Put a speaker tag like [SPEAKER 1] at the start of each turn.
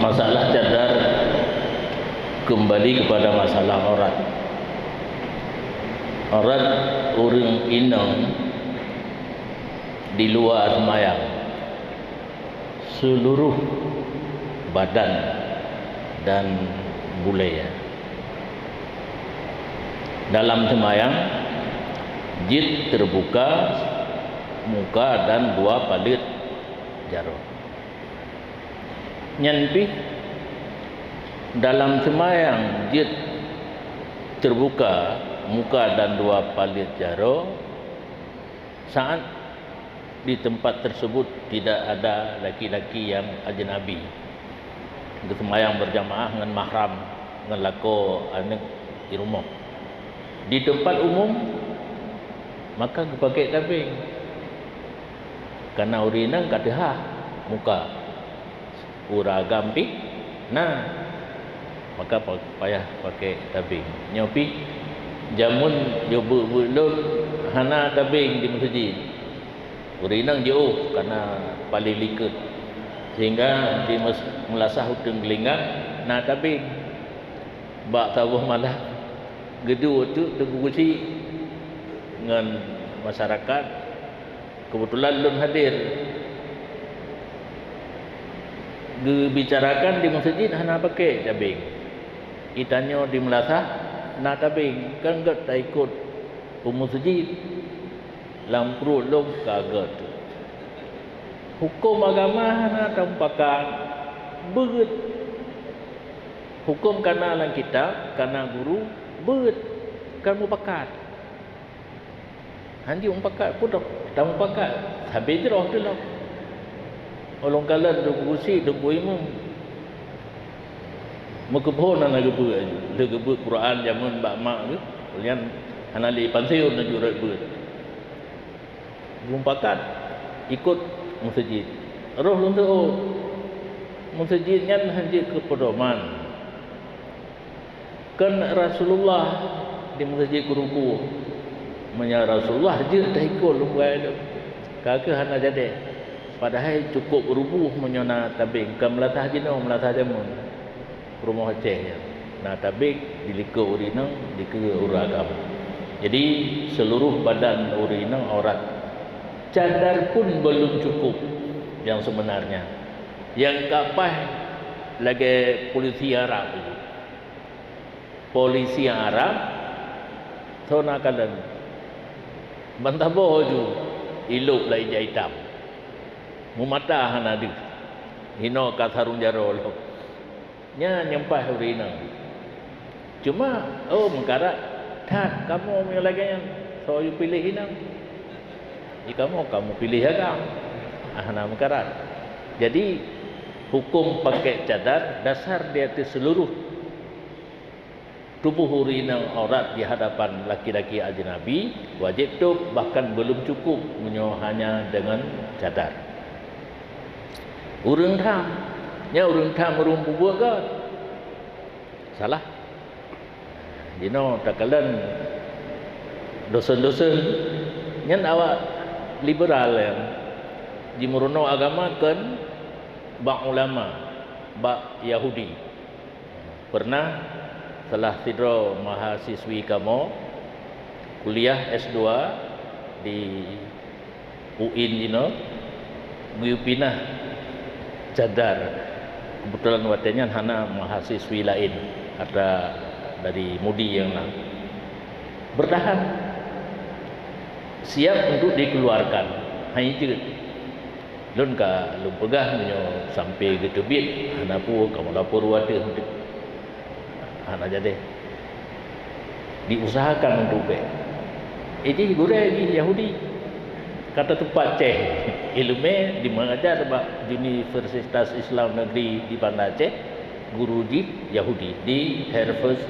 [SPEAKER 1] Masalah cadar kembali kepada masalah aurat. Aurat orang inang di luar semayang, seluruh badan dan bule. Dalam semayang, jid terbuka, muka dan dua palit jaro. Nyanpi dalam semayang, jid terbuka, muka dan dua palit jaro, saat di tempat tersebut tidak ada laki-laki yang ajnabi. Untuk semayang berjamaah dengan mahram, dengan lako anak di rumah. Di tempat umum, maka pakai tabing. Karena urinang kadehah muka ura gampi, nah maka payah pakai tabing. Nyopi jamun jobu belum hana tabing di masjid. Urinang jauh karena paling liket, sehingga di melasah hutang gelinggang na tabing. Bak tabuh malah gedu tu tegusi dengan masyarakat, kebetulan lun hadir. Dibicarakan di masjid hana pakai tabing. Itanya di melasah na tabing, kan gak tak ikut masjid. Lampru lom kaget. Hukum agama hana tampakan beut. Hukum kana lang kitab, kana guru beut. Kamu pakat. Handi pakat pun tamu pakat. Habis roh tu lah. Olong kalan du kursi du imam. Mekebon ana gebu le gebu Quran zaman bak mak tu. Lian hana li pansiun na jurat beut. Belum pakat ikut masjid. Roh luntu masjid kan hanya ke pedoman. Kan Rasulullah di masjid kuruku menya Rasulullah je dah ikut lumbai tu. Kakak hana jadi. Padahal cukup rubuh menyona tabing. Kan melatah jenau, melatah jamun. Rumah Aceh. Nah tabing dilika urinang, dilika uragam. Jadi seluruh badan urinang aurat. Cadar pun belum cukup yang sebenarnya. Yang kapah lagi polisi Arab itu. Polisi Arab sona kalan bantaboh ju ilup lai jaitam. Mumata hana di hino kasarung jaro lo. Nya nyempah urinang. Cuma mengkarat tak kamu punya lagi yang so you pilih hinang. Jika kamu pilih agam. Hana mengkarat. Jadi hukum pakai cadar dasar dia di seluruh tubuh urinang aurat di hadapan laki-laki ajnabi wajib tu, bahkan belum cukup hanya dengan cadar. Urang tham, nya urang tham urang bubuh ke? Salah. Dino takalan dosen-dosen nyan awak liberal yang di merono agama kan bak ulama, bak Yahudi. Pernah setelah tidro mahasiswi kamu kuliah S2 di UIN dino pinah cadar. Kebetulan watanya hana mahasiswi lain, ada dari Mudi yang lain. Bertahan siap untuk dikeluarkan. Hanya je lun ka lun pegah menyo sampai ke tebit hana pu kamu lapor wadah untuk hana jadi diusahakan untuk ini gurau di Yahudi kata tempat Aceh ilmu di mengajar di Universitas Islam Negeri di Banda Aceh guru di Yahudi di Herford